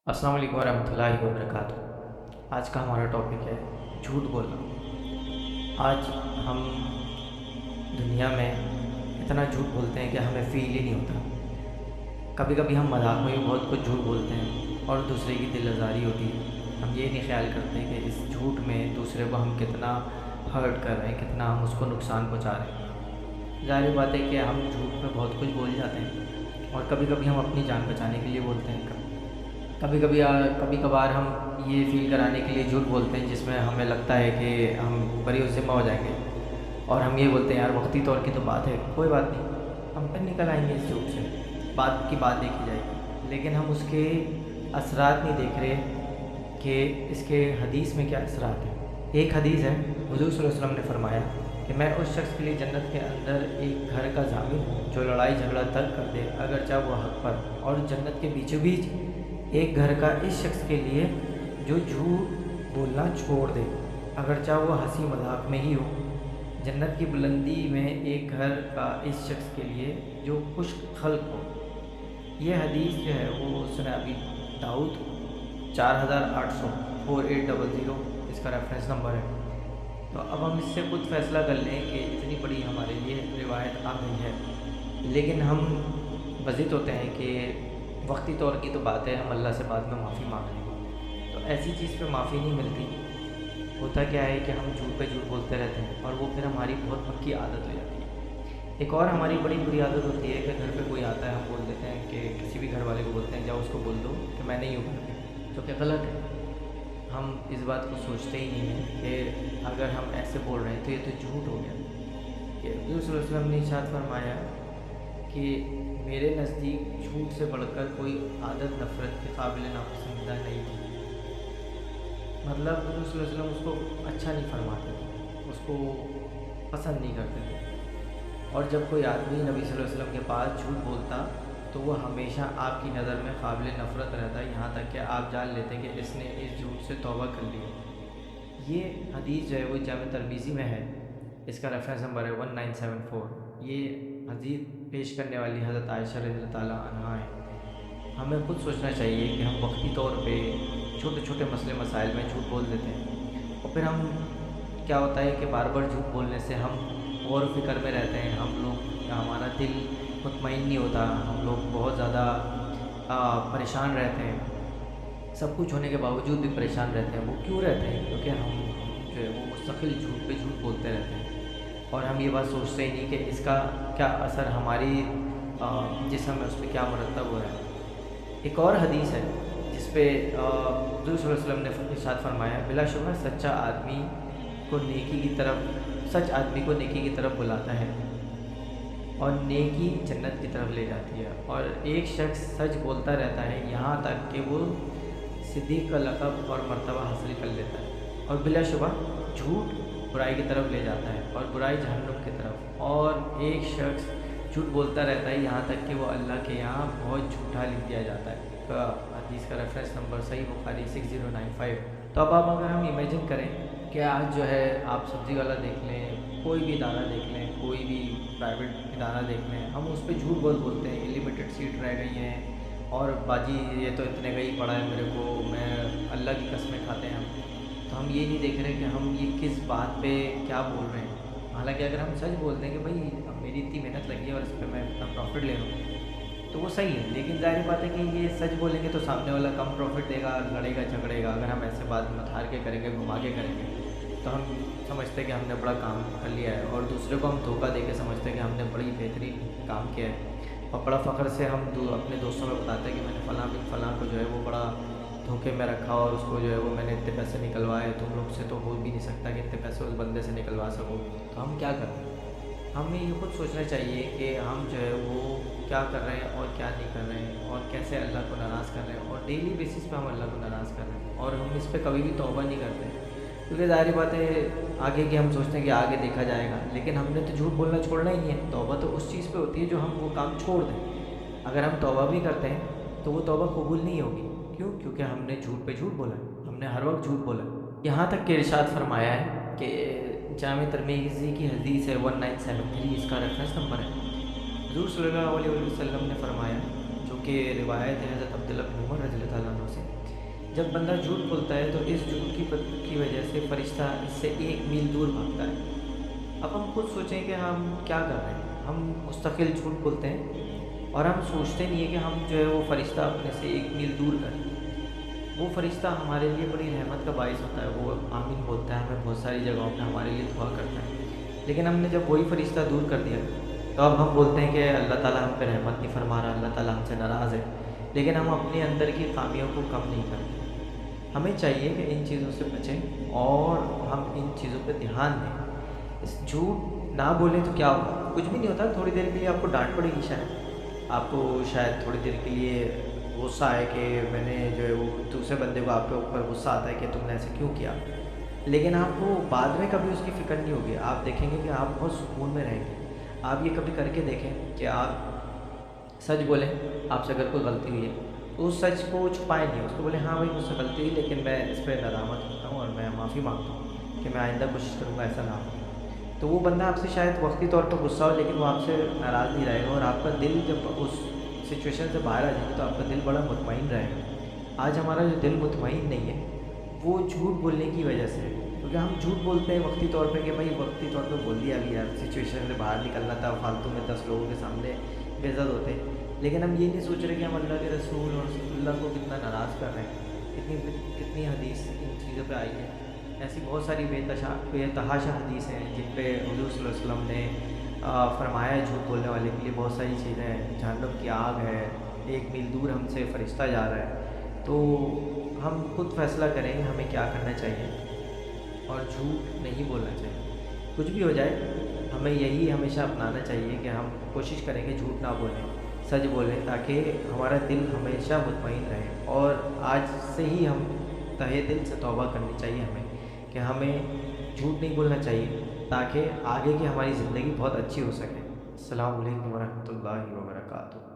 अस्सलाम वालेकुम रहमतुल्लाहि व बरकातुहू। आज का हमारा टॉपिक है झूठ बोलना। आज हम दुनिया में इतना झूठ बोलते हैं कि हमें फ़ील ही नहीं होता। कभी कभी हम मजाक में भी बहुत कुछ झूठ बोलते हैं और दूसरे की दिल आज़ारी होती है। हम ये नहीं ख्याल करते कि इस झूठ में दूसरे को हम कितना हर्ट कर रहे हैं, कितना हम उसको नुकसान पहुँचा रहे हैं। ज़ाहिर बात है कि हम झूठ में बहुत कुछ बोल जाते हैं और कभी कभी हम अपनी जान बचाने के लिए बोलते हैं। कभी कभार हम ये फ़ील कराने के लिए झूठ बोलते हैं जिसमें हमें लगता है कि हम बरी ज़िम्मा हो जाएंगे और हम ये बोलते हैं यार वक्ती तौर की तो बात है, कोई बात नहीं, हम फिर निकल आएंगे इस झूठ से, बात की बात देखी जाएगी। लेकिन हम उसके असरात नहीं देख रहे कि इसके हदीस में क्या असरात हैं। एक हदीस है, हुज़ूर सल्लल्लाहु अलैहि वसल्लम ने फरमाया कि मैं उस शख्स के लिए जन्नत के अंदर एक घर का ज़ामिन हूँ जो लड़ाई झगड़ा तर्क कर दे अगर चाहे वो हक़ पर, और जन्नत के बीचों बीच एक घर का इस शख्स के लिए जो झूठ बोलना छोड़ दे अगर चाहे वो हंसी मजाक में ही हो। जन्नत की बुलंदी में एक घर का इस शख्स के लिए जो खुश खल्क हो। ये हदीस जो है वो सुनन अबी दाऊद 4800 4800 इसका रेफरेंस नंबर है। तो अब हम इससे खुद फैसला कर लें कि इतनी बड़ी हमारे लिए रिवायत आ गई है, लेकिन हम बज़िद होते हैं कि वक्ती तौर की तो बात है, हम अल्लाह से बाद में माफ़ी मांग लेंगे। तो ऐसी चीज़ पे माफ़ी नहीं मिलती। होता क्या है कि हम झूठ पे झूठ बोलते रहते हैं और वो फिर हमारी बहुत पक्की आदत हो जाती है। एक और हमारी बड़ी बुरी आदत होती है कि घर पे कोई आता है, हम बोल देते हैं कि किसी भी घर वाले को बोलते हैं जाओ उसको बोल दो कि मैं नहीं हूँ घर पे, जो कि गलत है। हम इस बात को सोचते ही नहीं हैं कि अगर हम ऐसे बोल रहे हैं तो ये तो झूठ हो गया। कि रसूल सल्लल्लाहु अलैहि वसल्लम ने इरशाद फरमाया कि मेरे नज़दीक झूठ से बढ़कर कोई आदत नफ़रत के काबिल नापसंदीदा नहीं थी। मतलब रसूल सल्लल्लाहु अलैहि वसल्लम उसको अच्छा नहीं फरमाते थे, उसको पसंद नहीं करते थे। और जब कोई आदमी नबी सल्लल्लाहु अलैहि वसल्लम के पास झूठ बोलता तो वो हमेशा आपकी नज़र में काबिल नफ़रत रहता, यहाँ तक कि आप जान लेते कि इसने इस झूठ से तौबा कर लिया। ये हदीस जो है वो जामे तरमीज़ी में है, इसका रेफरेंस नंबर है 1974। ये हदीस पेश करने वाली हज़रत आयशा रज़ियल्लाहु ताला अन्हा है। हमें खुद सोचना चाहिए कि हम वक्ती तौर पे छोटे छोटे मसले मसाइल में झूठ बोल देते हैं और फिर हम क्या होता है कि बार बार झूठ बोलने से हम गौर फ़िक्र में रहते हैं, हम लोग हमारा दिल मुतमईन नहीं होता, हम लोग बहुत ज़्यादा परेशान रहते हैं। सब कुछ होने के बावजूद भी परेशान रहते हैं। वो क्यों रहते हैं? क्योंकि हम जो है वो मुस्तकिल झूठ पे झूठ बोलते रहते हैं और हम ये बात सोचते ही नहीं कि इसका क्या असर हमारी जिस्म में उस पर क्या मुरतब हो रहा है। एक और हदीस है जिस पे हुज़ूर सल्लल्लाहु अलैहि वसल्लम ने इरशाद फरमाया, बिलाशुबह सच्चा आदमी को नेकी की तरफ सच आदमी को नेकी की तरफ बुलाता है और नेकी जन्नत की तरफ ले जाती है। और एक शख्स सच बोलता रहता है यहाँ तक कि वो सिद्दीक़ का लक़ब और मर्तबा हासिल कर लेता है। और बिलाशुबह झूठ बुराई की तरफ ले जाता है और बुराई जहन्नुम की तरफ। और एक शख्स झूठ बोलता रहता है यहाँ तक कि वो अल्लाह के यहाँ बहुत झूठा लिख दिया जाता है। हदीस का रेफरेंस नंबर सही बुखारी 6095। तो अब आप अगर हम इमेजिन करें कि आज जो है आप सब्ज़ी वाला देख लें, कोई भी इदारा देख लें, कोई भी प्राइवेट इदारा देख लें, हम उस पर झूठ बहुत बोलते हैं, लिमिटेड सीट रह गई हैं और बाजी ये तो इतने का ही पड़ा है मेरे को, मैं अल्लाह की कसमें खाते हैं हम। तो हम ये नहीं देख रहे कि हम ये किस बात पे क्या बोल रहे हैं। हालांकि अगर हम सच बोलते हैं कि भाई अब मेरी इतनी मेहनत लगी है और इस पर मैं इतना प्रॉफिट ले रहा हूँ तो वो सही है, लेकिन ज़ाहिर बात है कि ये सच बोलेंगे तो सामने वाला कम प्रॉफिट देगा, लड़ेगा झगड़ेगा। अगर हम ऐसे बात मथार के करेंगे, घुमा के करेंगे तो हम समझते हैं कि हमने बड़ा काम कर लिया है और दूसरे को हम धोखा दे के समझते हैं कि हमने बड़ी बेहतरीन काम किया है और बड़ा फ़ख्र से हम अपने दोस्तों में बताते हैं कि मैंने फ़लाँ बिन फ़लाँ को जो है वो बड़ा धोखे में रखा और उसको जो है वो मैंने इतने पैसे निकलवाए, तुम लोग से तो हो भी नहीं सकता कि इतने पैसे उस बंदे से निकलवा सको। तो हम क्या करते हैं? हमें ये खुद सोचना चाहिए कि हम जो है वो क्या कर रहे हैं और क्या नहीं कर रहे हैं और कैसे अल्लाह को नाराज़ कर रहे हैं और डेली बेसिस पे हम अल्लाह को नाराज़ कर रहे हैं और हम इस पर कभी भी तौबा नहीं करते। क्योंकि ज़ाहिर बात है आगे की हम सोचते हैं कि आगे देखा जाएगा, लेकिन हमने तो झूठ बोलना छोड़ना ही नहीं है। तौबा तो उस चीज़ पे होती है जो हम वो काम छोड़ दें। अगर हम तौबा भी करते हैं तो वो तौबा कबूल नहीं होगी। क्यों? क्योंकि हमने झूठ पे झूठ बोला, हमने हर वक्त झूठ बोला। यहाँ तक कि इरशाद फरमाया है कि जामे तरमीज़ी की हदीस है 1973, इसका रेफरेंस नंबर है। हुज़ूर सल्लल्लाहु अलैहि वसल्लम ने फरमाया, जो कि रिवायत है हज़रत अब्दुल्लाह बिन उमर रज़ियल्लाहु अन्हु से, जब बंदा झूठ बोलता है तो इस झूठ की वजह से फरिश्ता इससे 1 मील दूर भागता है। अब हम खुद सोचें कि हम क्या कर रहे हैं। हम मुस्तकिल झूठ बोलते हैं और हम सोचते नहीं है कि हम जो है वो फरिश्ता अपने से 1 मील दूर करें। वो फरिश्ता हमारे लिए बड़ी रहमत का बायस होता है। वो आमीन बोलता है, हमें बहुत सारी जगहों पे हमारे लिए दुआ करता है। लेकिन हमने जब वही फरिश्ता दूर कर दिया तो अब हम बोलते हैं कि अल्लाह ताला हम पे रहमत नहीं फरमा रहा, अल्लाह ताला हमसे नाराज़ है। लेकिन हम अपने अंदर की खामियों को कम नहीं करते। हमें चाहिए कि इन चीज़ों से बचें और हम इन चीज़ों पे ध्यान दें। इस झूठ ना बोलें तो क्या होगा? कुछ भी नहीं होता। थोड़ी देर के लिए आपको डांट पड़ेगी, आपको शायद थोड़ी देर के लिए गुस्सा है कि मैंने जो है वो दूसरे बंदे को आपके ऊपर गुस्सा आता है कि तुमने ऐसे क्यों किया। लेकिन आपको बाद में कभी उसकी फ़िक्र नहीं होगी। आप देखेंगे कि आप बहुत सुकून में रहेंगे। आप ये कभी करके देखें कि आप सच बोलें। आपसे अगर कोई गलती हुई है तो उस सच को छुपाएं नहीं, उसको बोले हाँ भाई मुझसे गलती हुई, लेकिन मैं इस पर नदामत करता हूँ और मैं माफ़ी मांगता हूँ कि मैं आइंदा कोशिश करूँगा ऐसा ना हो। तो वो बंदा आपसे शायद वक्ती तौर पर गुस्सा हो, लेकिन वो आपसे नाराज़ नहीं रहेगा और आपका दिल जब उस सिचुएशन से बाहर आ जाएगी तो आपका दिल बड़ा मुतमईन रहेगा। आज हमारा जो दिल मुतमईन नहीं है वो झूठ बोलने की वजह से है, क्योंकि हम झूठ बोलते हैं वक्ती तौर पे कि भाई वक्ती तौर पे बोल दिया अभी यार, सिचुएशन से बाहर निकलना था, फालतू में 10 लोगों के सामने बेइज्जत होते। लेकिन हम ये नहीं सोच रहे कि हम अल्लाह के रसूल और अल्लाह को कितना नाराज़ कर रहे हैं। कितनी कितनी हदीस इन चीज़ों पे आई है। ऐसी बहुत सारी बेतहाशा हदीस हैं जिन पे हुज़ूर सल्लल्लाहु अलैहि वसल्लम ने फरमाया है झूठ बोलने वाले के लिए बहुत सारी चीज़ें हैं। जहन्नम की आग है, 1 मील दूर हमसे फरिश्ता जा रहा है। तो हम खुद फैसला करेंगे हमें क्या करना चाहिए और झूठ नहीं बोलना चाहिए। कुछ भी हो जाए हमें यही हमेशा अपनाना चाहिए कि हम कोशिश करें कि झूठ ना बोलें, सच बोलें, ताकि हमारा दिल हमेशा मुतमईन रहे। और आज से ही हम तहे दिल से तौबा करनी चाहिए हमें कि हमें झूठ नहीं बोलना चाहिए, ताकि आगे की हमारी ज़िंदगी बहुत अच्छी हो सके। अस्सलामु अलैकुम वरहमतुल्लाहि वबरकातुहू।